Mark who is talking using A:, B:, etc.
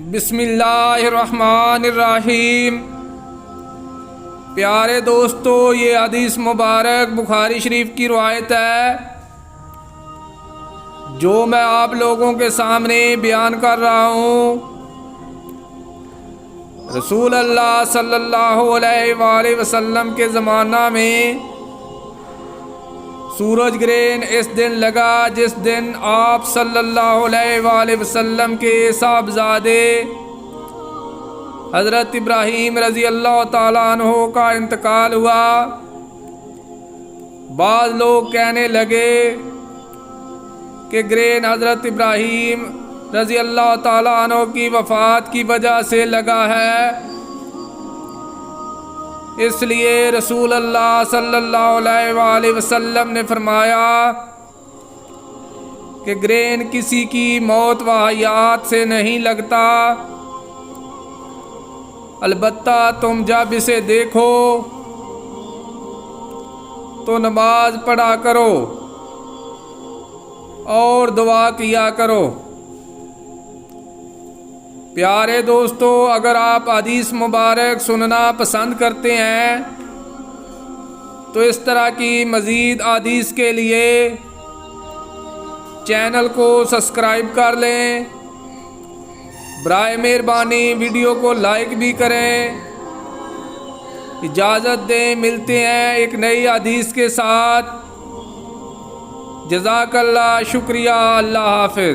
A: बिस्मिल्लाहिर्रहमानिर्रहीम। प्यारे दोस्तों, ये हदीस मुबारक बुखारी शरीफ की रवायत है जो मैं आप लोगों के सामने बयान कर रहा हूँ। रसूल अल्लाह सल्लल्लाहु अलैहि वसल्लम के ज़माना में सूरज ग्रहण इस दिन लगा जिस दिन आप सल्लल्लाहु अलैहि वसल्लम के साहबजादे हज़रत इब्राहीम रज़ी अल्लाह ताला अन्हो का इंतकाल हुआ। बाद लोग कहने लगे कि ग्रहण हज़रत इब्राहीम रज़ी अल्लाह ताला अन्हो की वफ़ात की वजह से लगा है, इसलिए रसूल अल्लाह सल्लल्लाहु अलैहि वसल्लम ने फरमाया कि ग्रहण किसी की मौत व हयात से नहीं लगता, अलबत्ता तुम जब इसे देखो तो नमाज पढ़ा करो और दुआ किया करो। प्यारे दोस्तों, अगर आप हदीस मुबारक सुनना पसंद करते हैं तो इस तरह की मज़ीद हदीस के लिए चैनल को सब्सक्राइब कर लें। बराए मेहरबानी वीडियो को लाइक भी करें। इजाज़त दें, मिलते हैं एक नई हदीस के साथ। जज़ाकल्लाह, शुक्रिया, अल्लाह हाफ़िज़।